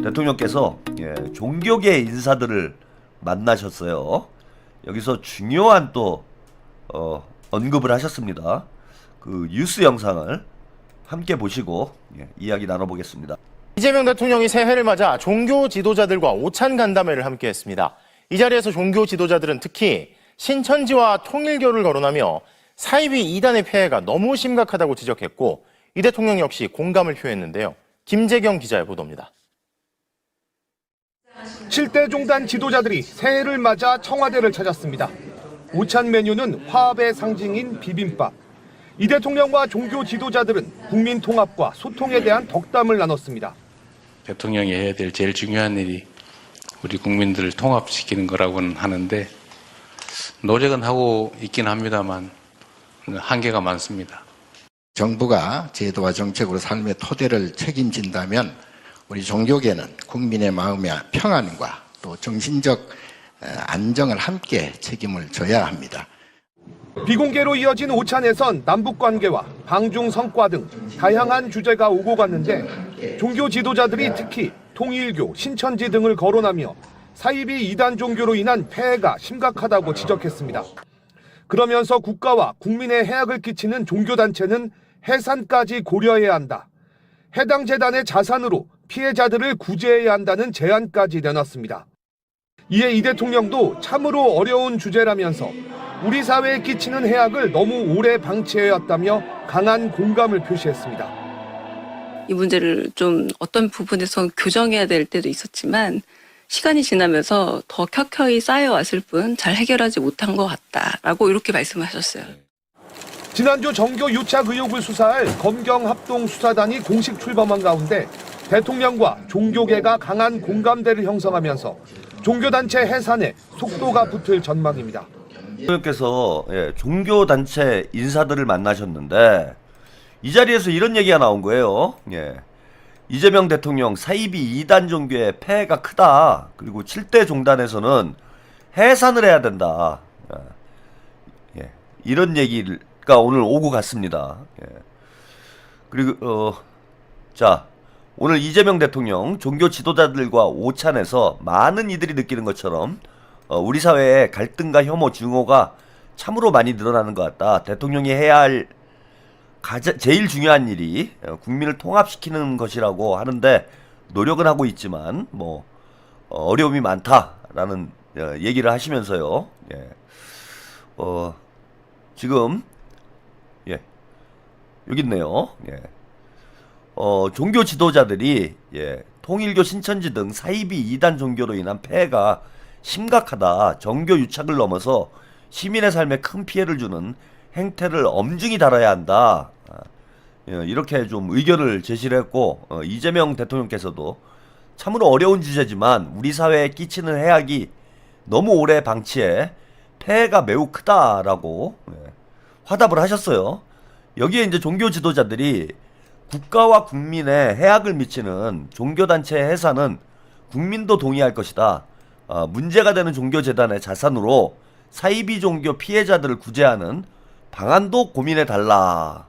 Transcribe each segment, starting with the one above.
대통령께서 종교계 인사들을 만나셨어요. 여기서 중요한 또 언급을 하셨습니다. 그 뉴스 영상을 함께 보시고 이야기 나눠보겠습니다. 이재명 대통령이 새해를 맞아 종교 지도자들과 오찬 간담회를 함께 했습니다. 이 자리에서 종교 지도자들은 특히 신천지와 통일교를 거론하며 사이비 이단의 폐해가 너무 심각하다고 지적했고, 이 대통령 역시 공감을 표했는데요. 김재경 기자의 보도입니다. 7대 종단 지도자들이 새해를 맞아 청와대를 찾았습니다. 오찬 메뉴는 화합의 상징인 비빔밥. 이 대통령과 종교 지도자들은 국민 통합과 소통에 대한 덕담을 나눴습니다. 대통령이 해야 될 제일 중요한 일이 우리 국민들을 통합시키는 거라고는 하는데, 노력은 하고 있긴 합니다만 한계가 많습니다. 정부가 제도와 정책으로 삶의 토대를 책임진다면 우리 종교계는 국민의 마음의 평안과 또 정신적 안정을 함께 책임을 져야 합니다. 비공개로 이어진 오찬에선 남북관계와 방중 성과 등 다양한 주제가 오고 갔는데, 종교 지도자들이 특히 통일교, 신천지 등을 거론하며 사이비 이단 종교로 인한 폐해가 심각하다고 지적했습니다. 그러면서 국가와 국민의 해악을 끼치는 종교단체는 해산까지 고려해야 한다. 해당 재단의 자산으로 피해자들을 구제해야 한다는 제안까지 내놨습니다. 이에 이 대통령도 참으로 어려운 주제라면서 우리 사회에 끼치는 해악을 너무 오래 방치해왔다며 강한 공감을 표시했습니다. 이 문제를 좀 어떤 부분에서 교정해야 될 때도 있었지만, 시간이 지나면서 더 켜켜이 쌓여왔을 뿐 잘 해결하지 못한 것 같다라고 이렇게 말씀하셨어요. 지난주 정교 유착 의혹을 수사할 검경합동수사단이 공식 출범한 가운데 대통령과 종교계가 강한 공감대를 형성하면서 종교단체 해산에 속도가 붙을 전망입니다. 대통령께서 종교단체 인사들을 만나셨는데, 이 자리에서 이런 얘기가 나온 거예요. 이재명 대통령 사이비 이단 종교의 폐해가 크다. 그리고 7대 종단에서는 해산을 해야 된다. 이런 얘기가 오늘 오고 갔습니다. 그리고 자, 오늘 이재명 대통령 종교 지도자들과 오찬에서 많은 이들이 느끼는 것처럼 우리 사회의 갈등과 혐오, 증오가 참으로 많이 늘어나는 것 같다. 대통령이 해야 할 제일 중요한 일이 국민을 통합시키는 것이라고 하는데, 노력은 하고 있지만 어려움이 많다라는 얘기를 하시면서요. 지금 여기 있네요. 종교 지도자들이 통일교, 신천지 등 사이비 이단 종교로 인한 폐해가 심각하다. 정교 유착을 넘어서 시민의 삶에 큰 피해를 주는 행태를 엄중히 다뤄야 한다. 이렇게 좀 의견을 제시를 했고, 이재명 대통령께서도 참으로 어려운 주제지만 우리 사회에 끼치는 해악이 너무 오래 방치해 폐해가 매우 크다라고 화답을 하셨어요. 여기에 이제 종교 지도자들이 국가와 국민에 해악을 미치는 종교단체 해산은 국민도 동의할 것이다. 문제가 되는 종교재단의 자산으로 사이비 종교 피해자들을 구제하는 방안도 고민해달라.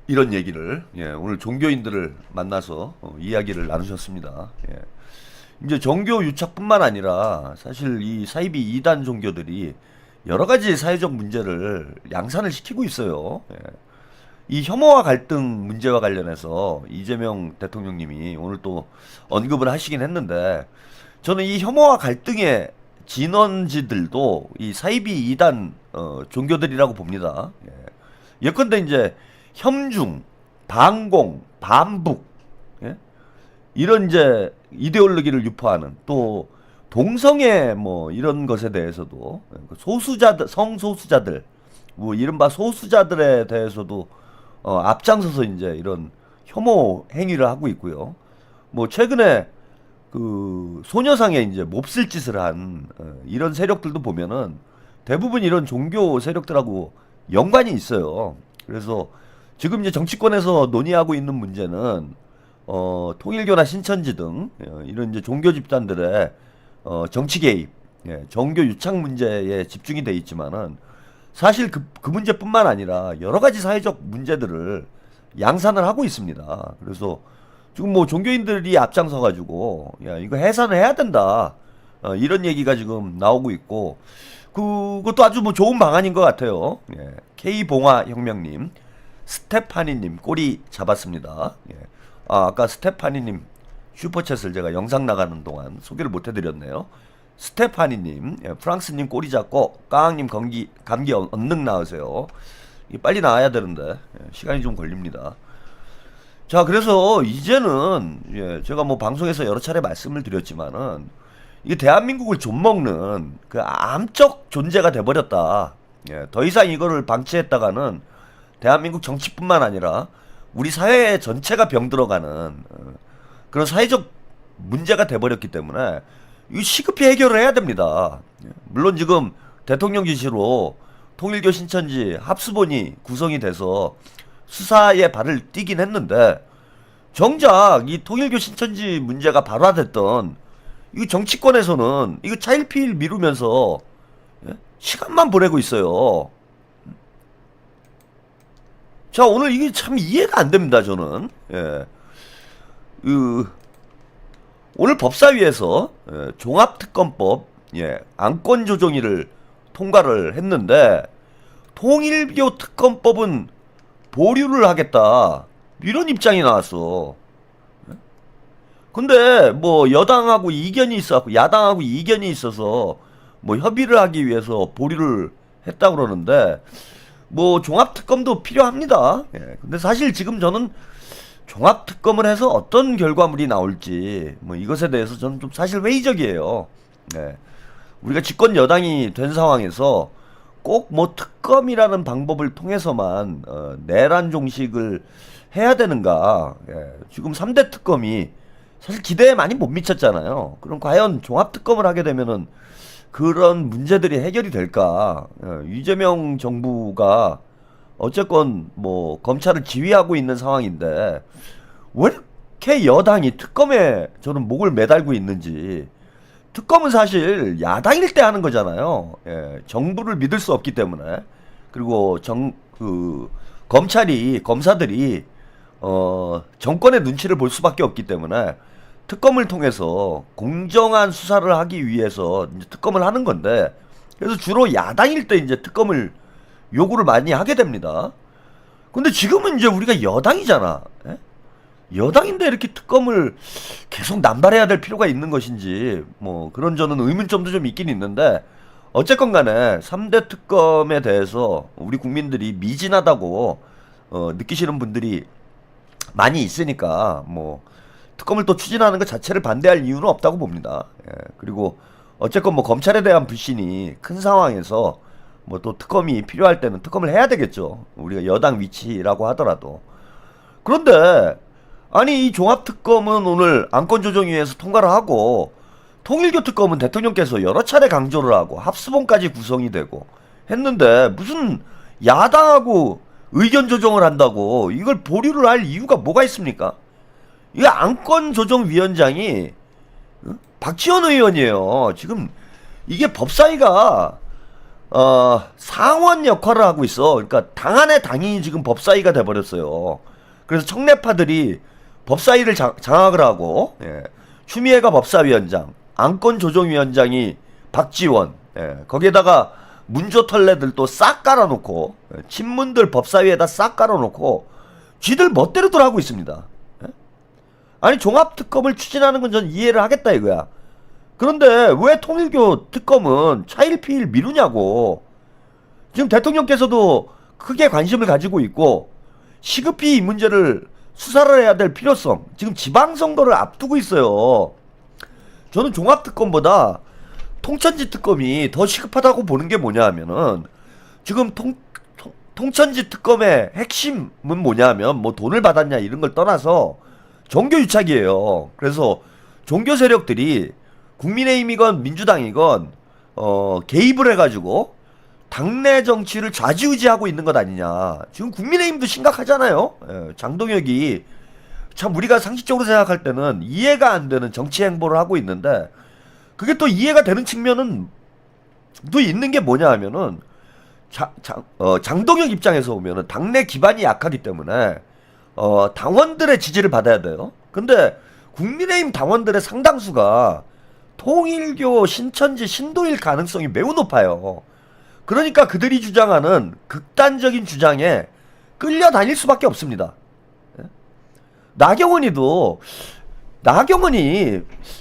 이런 얘기를 오늘 종교인들을 만나서 이야기를 나누셨습니다. 이제 종교 유착뿐만 아니라 사실 이 사이비 이단 종교들이 여러 가지 사회적 문제를 양산을 시키고 있어요. 이 혐오와 갈등 문제와 관련해서 이재명 대통령님이 오늘 또 언급을 하시긴 했는데, 저는 이 혐오와 갈등의 진원지들도 이 사이비 이단 종교들이라고 봅니다. 예컨대 이제 혐중, 반공, 반북, 이런 이제 이데올로기를 유포하는, 또 동성애 이런 것에 대해서도 소수자들, 성소수자들, 이른바 소수자들에 대해서도 앞장서서 이제 이런 혐오 행위를 하고 있고요. 최근에 그 소녀상에 이제 몹쓸 짓을 한 이런 세력들도 보면은 대부분 이런 종교 세력들하고 연관이 있어요. 그래서 지금 이제 정치권에서 논의하고 있는 문제는 통일교나 신천지 등 이런 이제 종교 집단들의 정치 개입, 정교 유착 문제에 집중이 돼 있지만은, 사실 그 문제뿐만 아니라 여러 가지 사회적 문제들을 양산을 하고 있습니다. 그래서 지금 뭐 종교인들이 앞장서가지고 야 이거 해산을 해야 된다 이런 얘기가 지금 나오고 있고 그것도 아주 뭐 좋은 방안인 것 같아요. 예. K봉화 혁명님, 스테파니님 꼬리 잡았습니다. 예. 아까 스테파니님 슈퍼챗을 제가 영상 나가는 동안 소개를 못 해드렸네요. 스테파니님, 예. 프랑스님 꼬리 잡고 까왕님 감기 언능 나으세요. 빨리 나와야 되는데 예. 시간이 좀 걸립니다. 자, 그래서 이제는 예, 제가 뭐 방송에서 여러 차례 말씀을 드렸지만은 이게 대한민국을 좀먹는 그 암적 존재가 돼버렸다. 예, 더 이상 이거를 방치했다가는 대한민국 정치뿐만 아니라 우리 사회 전체가 병들어가는 그런 사회적 문제가 돼버렸기 때문에 이거 시급히 해결을 해야 됩니다. 예, 물론 지금 대통령 지시로 통일교 신천지 합수본이 구성이 돼서 수사에 발을 띄긴 했는데 정작 이 통일교 신천지 문제가 발화됐던 이 정치권에서는 이거 차일피일 미루면서 예? 시간만 보내고 있어요. 자, 오늘 이게 참 이해가 안 됩니다, 저는. 예. 오늘 법사위에서 예, 종합특검법 예, 안건조정위를 통과를 했는데 통일교 특검법은 보류를 하겠다 이런 입장이 나왔어. 근데 뭐 여당하고 이견이 있어갖고 야당하고 이견이 있어서 뭐 협의를 하기 위해서 보류를 했다 그러는데 뭐 종합특검도 필요합니다. 예. 근데 사실 지금 저는 종합특검을 해서 어떤 결과물이 나올지 뭐 이것에 대해서 저는 좀 사실 회의적이에요. 예. 우리가 집권 여당이 된 상황에서 꼭 뭐 특검이라는 방법을 통해서만 내란 종식을 해야 되는가. 예. 지금 3대 특검이 사실 기대에 많이 못 미쳤잖아요. 그럼 과연 종합특검을 하게 되면은 그런 문제들이 해결이 될까? 이재명 정부가 어쨌건 뭐 검찰을 지휘하고 있는 상황인데 왜 이렇게 여당이 특검에 저는 목을 매달고 있는지. 특검은 사실 야당일 때 하는 거잖아요. 예, 정부를 믿을 수 없기 때문에. 그리고 검사들이 정권의 눈치를 볼 수밖에 없기 때문에 특검을 통해서 공정한 수사를 하기 위해서 이제 특검을 하는 건데, 그래서 주로 야당일 때 이제 특검을 요구를 많이 하게 됩니다. 근데 지금은 이제 우리가 여당이잖아. 예? 여당인데 이렇게 특검을 계속 남발해야 될 필요가 있는 것인지 뭐 그런 저는 의문점도 좀 있긴 있는데, 어쨌건 간에 3대 특검에 대해서 우리 국민들이 미진하다고 느끼시는 분들이 많이 있으니까 뭐 특검을 또 추진하는 것 자체를 반대할 이유는 없다고 봅니다. 예, 그리고 어쨌건 뭐 검찰에 대한 불신이 큰 상황에서 뭐 또 특검이 필요할 때는 특검을 해야 되겠죠. 우리가 여당 위치라고 하더라도. 그런데 아니 이 종합특검은 오늘 안건조정위에서 통과를 하고 통일교 특검은 대통령께서 여러 차례 강조를 하고 합수본까지 구성이 되고 했는데 무슨 야당하고 의견 조정을 한다고 이걸 보류를 할 이유가 뭐가 있습니까? 이 안건조정위원장이 박지원 의원이에요. 지금 이게 법사위가 상원 역할을 하고 있어. 그러니까 당 안에 당이 지금 법사위가 돼버렸어요. 그래서 청래파들이 법사위를 장악을 하고, 예. 추미애가 법사위원장, 안건조정위원장이 박지원, 예. 거기에다가 문조털레들도 싹 깔아놓고, 예. 친문들 법사위에다 싹 깔아놓고 쥐들 멋대로들 하고 있습니다. 예? 아니 종합특검을 추진하는 건 전 이해를 하겠다 이거야. 그런데 왜 통일교 특검은 차일피일 미루냐고. 지금 대통령께서도 크게 관심을 가지고 있고 시급히 이 문제를 수사를 해야 될 필요성, 지금 지방선거를 앞두고 있어요. 저는 종합특검보다 통천지 특검이 더 시급하다고 보는 게 뭐냐 하면은 지금 통천지 특검의 핵심은 뭐냐 하면 뭐 돈을 받았냐 이런 걸 떠나서 종교유착이에요. 그래서 종교 세력들이 국민의힘이건 민주당이건 개입을 해가지고 당내 정치를 좌지우지하고 있는 것 아니냐. 지금 국민의힘도 심각하잖아요. 예, 장동혁이 참 우리가 상식적으로 생각할 때는 이해가 안 되는 정치 행보를 하고 있는데 그게 또 이해가 되는 측면은 또 있는 게 뭐냐 하면은 장동혁 입장에서 보면은 당내 기반이 약하기 때문에 당원들의 지지를 받아야 돼요. 근데 국민의힘 당원들의 상당수가 통일교, 신천지, 신도일 가능성이 매우 높아요. 그러니까 그들이 주장하는 극단적인 주장에 끌려다닐 수밖에 없습니다. 나경원이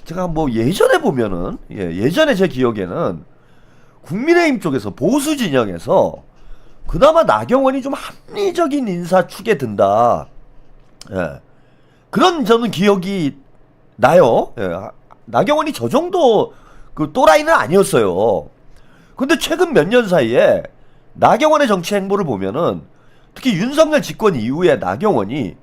제가 뭐 예전에 보면은 예전에 제 기억에는 국민의힘 쪽에서 보수 진영에서 그나마 나경원이 좀 합리적인 인사 축에 든다. 그런 저는 기억이 나요. 나경원이 저 정도 그 또라이는 아니었어요. 근데 최근 몇 년 사이에 나경원의 정치 행보를 보면은 특히 윤석열 집권 이후에 나경원이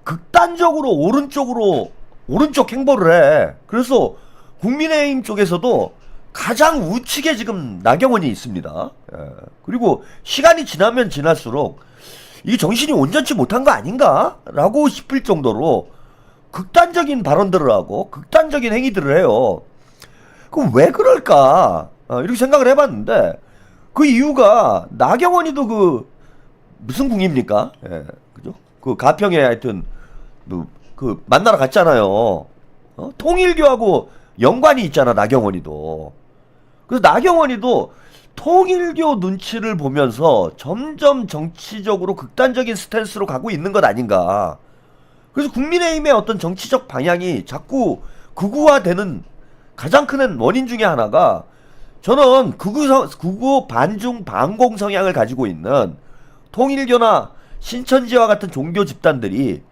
극단적으로 오른쪽 행보를 해. 그래서 국민의힘 쪽에서도 가장 우측에 지금 나경원이 있습니다. 그리고 시간이 지나면 지날수록 이게 정신이 온전치 못한 거 아닌가? 라고 싶을 정도로 극단적인 발언들을 하고 극단적인 행위들을 해요. 그럼 왜 그럴까? 이렇게 생각을 해봤는데 그 이유가 나경원이도 그 무슨 궁입니까? 그죠? 그 가평에 하여튼 그 만나러 갔잖아요. 통일교하고 연관이 있잖아, 나경원이도. 그래서 나경원이도 통일교 눈치를 보면서 점점 정치적으로 극단적인 스탠스로 가고 있는 것 아닌가. 그래서 국민의힘의 어떤 정치적 방향이 자꾸 극우화되는 가장 큰 원인 중에 하나가 저는 극우 반중 반공 성향을 가지고 있는 통일교나 신천지와 같은 종교 집단들이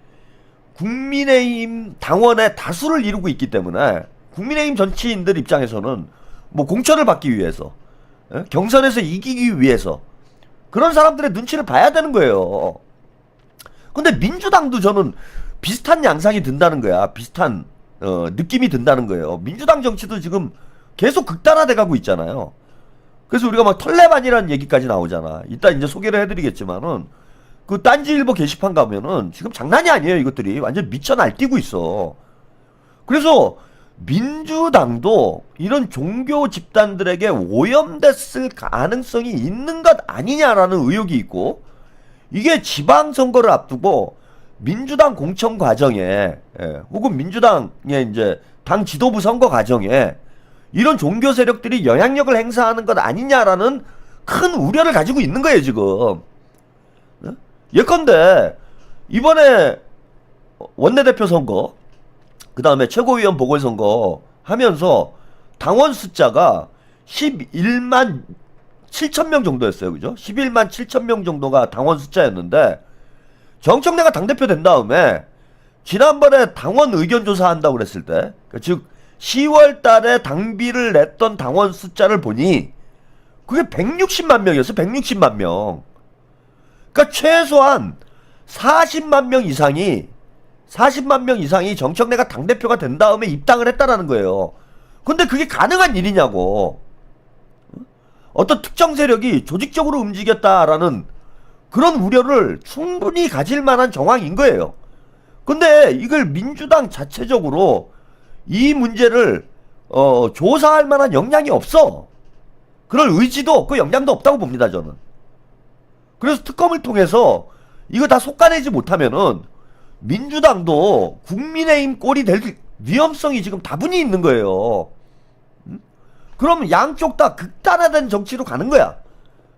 국민의힘 당원의 다수를 이루고 있기 때문에 국민의힘 정치인들 입장에서는 뭐 공천을 받기 위해서 경선에서 이기기 위해서 그런 사람들의 눈치를 봐야 되는 거예요. 근데 민주당도 저는 비슷한 양상이 든다는 거야. 비슷한 느낌이 든다는 거예요. 민주당 정치도 지금 계속 극단화돼 가고 있잖아요. 그래서 우리가 막 털레반이라는 얘기까지 나오잖아. 이따 이제 소개를 해드리겠지만은 그 딴지일보 게시판 가면은 지금 장난이 아니에요. 이것들이 완전 미쳐 날뛰고 있어. 그래서 민주당도 이런 종교 집단들에게 오염됐을 가능성이 있는 것 아니냐라는 의혹이 있고, 이게 지방선거를 앞두고 민주당 공천 과정에 혹은 민주당의 이제 당 지도부 선거 과정에 이런 종교 세력들이 영향력을 행사하는 것 아니냐라는 큰 우려를 가지고 있는 거예요 지금. 예컨대 이번에 원내대표 선거, 그 다음에 최고위원 보궐선거 하면서 당원 숫자가 11만 7천 명 정도였어요. 그죠? 11만 7천 명 정도가 당원 숫자였는데, 정청래가 당대표 된 다음에 지난번에 당원 의견조사 한다고 그랬을 때, 즉 10월 달에 당비를 냈던 당원 숫자를 보니 그게 160만 명이었어요. 160만 명. 그러니까 최소한 40만 명 이상이 정청래가 당대표가 된 다음에 입당을 했다라는 거예요. 근데 그게 가능한 일이냐고. 어떤 특정 세력이 조직적으로 움직였다라는 그런 우려를 충분히 가질 만한 정황인 거예요. 근데 이걸 민주당 자체적으로 이 문제를 조사할 만한 역량이 없어. 그럴 의지도 없고 역량도 없다고 봅니다, 저는. 그래서 특검을 통해서 이거 다 속아내지 못하면은 민주당도 국민의힘 꼴이 될 위험성이 지금 다분히 있는 거예요. 그럼 양쪽 다 극단화된 정치로 가는 거야.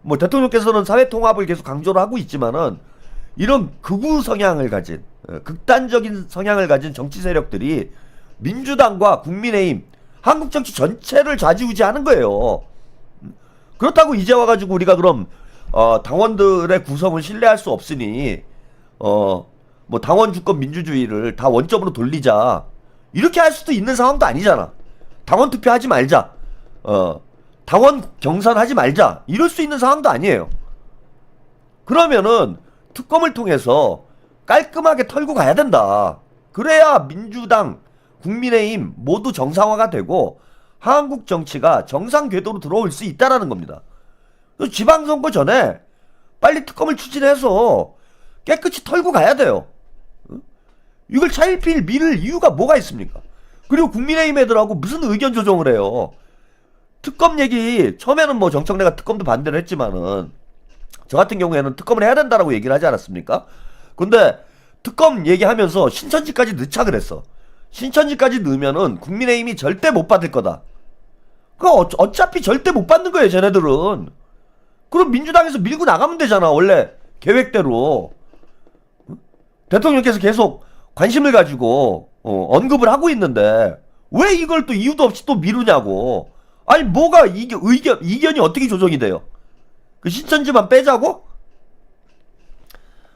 뭐 대통령께서는 사회통합을 계속 강조를 하고 있지만은 이런 극우 성향을 가진 극단적인 성향을 가진 정치 세력들이 민주당과 국민의힘, 한국 정치 전체를 좌지우지하는 거예요. 그렇다고 이제 와가지고 우리가 그럼 당원들의 구성을 신뢰할 수 없으니 뭐 당원 주권 민주주의를 다 원점으로 돌리자, 이렇게 할 수도 있는 상황도 아니잖아. 당원 투표하지 말자, 당원 경선하지 말자, 이럴 수 있는 상황도 아니에요. 그러면은 특검을 통해서 깔끔하게 털고 가야 된다. 그래야 민주당, 국민의힘 모두 정상화가 되고 한국 정치가 정상 궤도로 들어올 수 있다라는 겁니다. 지방선거 전에 빨리 특검을 추진해서 깨끗이 털고 가야 돼요. 이걸 차일피일 미룰 이유가 뭐가 있습니까? 그리고 국민의힘 애들하고 무슨 의견 조정을 해요. 특검 얘기 처음에는 뭐 정청래가 특검도 반대를 했지만은 저 같은 경우에는 특검을 해야 된다라고 얘기를 하지 않았습니까? 근데 특검 얘기하면서 신천지까지 넣자 그랬어. 신천지까지 넣으면은 국민의힘이 절대 못 받을 거다. 어차피 절대 못 받는 거예요, 쟤네들은. 그럼 민주당에서 밀고 나가면 되잖아, 원래 계획대로. 대통령께서 계속 관심을 가지고 언급을 하고 있는데 왜 이걸 또 이유도 없이 또 미루냐고. 아니 뭐가 이견이 어떻게 조정이 돼요? 그 신천지만 빼자고?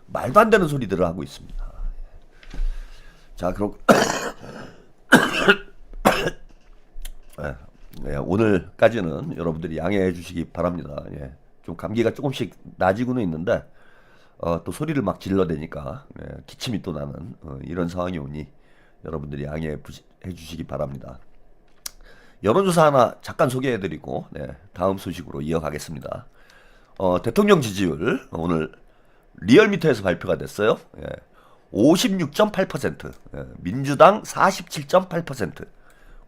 말도 안 되는 소리들을 하고 있습니다. 자, 그럼 네, 오늘까지는 여러분들이 양해해 주시기 바랍니다. 예, 좀 감기가 조금씩 나아지고는 있는데 또 소리를 막 질러대니까 기침이 또 나는 이런 상황이 오니 여러분들이 양해해 주시기 바랍니다. 여론조사 하나 잠깐 소개해드리고 다음 소식으로 이어가겠습니다. 대통령 지지율 오늘 리얼미터에서 발표가 됐어요. 56.8%, 민주당 47.8%,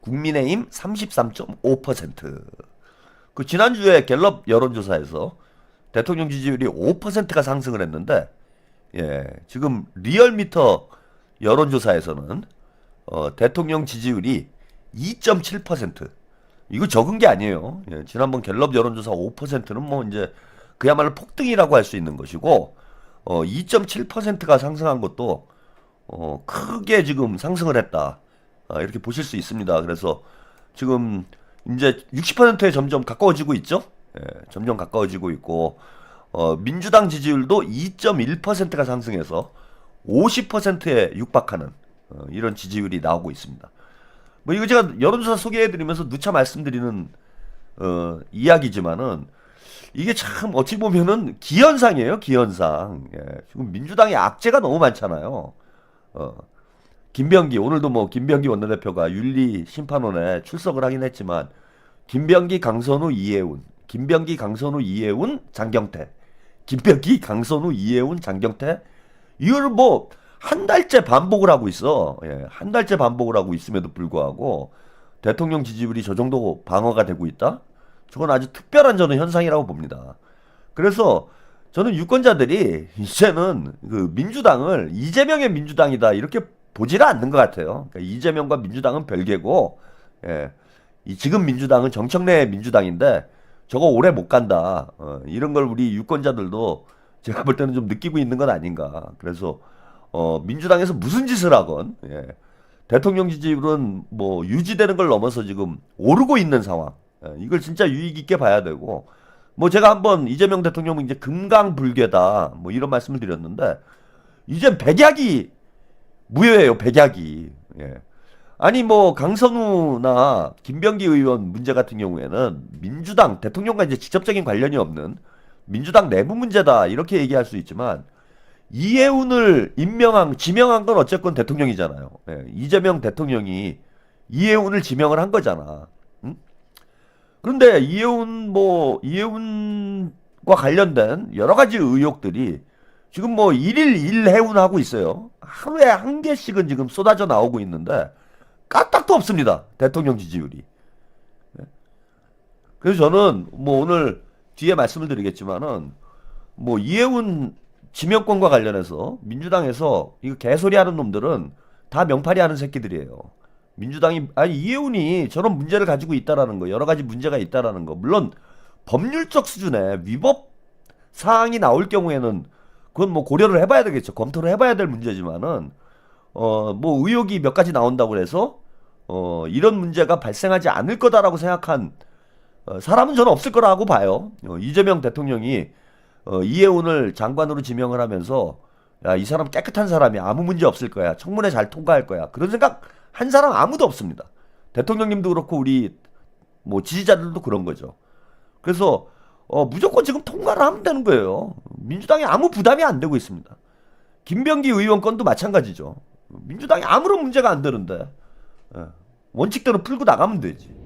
국민의힘 33.5%. 그 지난주에 갤럽 여론조사에서 대통령 지지율이 5%가 상승을 했는데, 지금 리얼미터 여론조사에서는 대통령 지지율이 2.7%. 이거 적은 게 아니에요. 지난번 갤럽 여론조사 5%는 뭐 이제 그야말로 폭등이라고 할 수 있는 것이고, 2.7%가 상승한 것도 크게 지금 상승을 했다. 이렇게 보실 수 있습니다. 그래서 지금 이제 60%에 점점 가까워지고 있죠. 점점 가까워지고 있고 민주당 지지율도 2.1%가 상승해서 50%에 육박하는 이런 지지율이 나오고 있습니다. 뭐 이거 제가 여론조사 소개해드리면서 누차 말씀드리는 이야기지만은 이게 참 어찌 보면은 기현상이에요, 기현상. 지금 민주당의 악재가 너무 많잖아요. 김병기, 오늘도 뭐 김병기 원내대표가 윤리심판원에 출석을 하긴 했지만, 김병기, 강선우, 이해운, 김병기, 강선우, 이해운, 장경태, 김병기, 강선우, 이해운, 장경태, 이걸 뭐 한 달째 반복을 하고 있어. 한 달째 반복을 하고 있음에도 불구하고 대통령 지지율이 저 정도 방어가 되고 있다? 저건 아주 특별한 저는 현상이라고 봅니다. 그래서 저는 유권자들이 이제는 그 민주당을 이재명의 민주당이다 이렇게 보지를 않는 것 같아요. 그러니까 이재명과 민주당은 별개고, 이 지금 민주당은 정청래의 민주당인데 저거 오래 못 간다. 이런 걸 우리 유권자들도 제가 볼 때는 좀 느끼고 있는 건 아닌가. 그래서 민주당에서 무슨 짓을 하건 대통령 지지율은 뭐 유지되는 걸 넘어서 지금 오르고 있는 상황. 이걸 진짜 유의 깊게 봐야 되고, 뭐 제가 한번 이재명 대통령은 이제 금강불개다 뭐 이런 말씀을 드렸는데, 이젠 백약이 무효예요, 백약이. 아니 뭐 강선우나 김병기 의원 문제 같은 경우에는 민주당 대통령과 이제 직접적인 관련이 없는 민주당 내부 문제다 이렇게 얘기할 수 있지만, 이해운을 지명한 건 어쨌건 대통령이잖아요. 이재명 대통령이 이해운을 지명을 한 거잖아. 그런데 이해운과 관련된 여러 가지 의혹들이 지금 뭐 일일 일해운하고 있어요. 하루에 한 개씩은 지금 쏟아져 나오고 있는데 까딱도 없습니다, 대통령 지지율이. 그래서 저는 뭐 오늘 뒤에 말씀을 드리겠지만은 뭐 이해운 지명권과 관련해서 민주당에서 이거 개소리 하는 놈들은 다 명팔이 하는 새끼들이에요. 민주당이, 아니 이해운이 저런 문제를 가지고 있다라는 거, 여러 가지 문제가 있다라는 거, 물론 법률적 수준의 위법 사항이 나올 경우에는 그건 뭐 고려를 해봐야 되겠죠. 검토를 해봐야 될 문제지만은 뭐 의혹이 몇 가지 나온다고 해서 이런 문제가 발생하지 않을 거다라고 생각한 사람은 저는 없을 거라고 봐요. 이재명 대통령이 이해운을 장관으로 지명을 하면서 야, 이 사람 깨끗한 사람이 아무 문제 없을 거야, 청문회 잘 통과할 거야, 그런 생각 한 사람 아무도 없습니다. 대통령님도 그렇고 우리 뭐 지지자들도 그런 거죠. 그래서 무조건 지금 통과를 하면 되는 거예요. 민주당에 아무 부담이 안 되고 있습니다. 김병기 의원 건도 마찬가지죠. 민주당에 아무런 문제가 안 되는데 원칙대로 풀고 나가면 되지.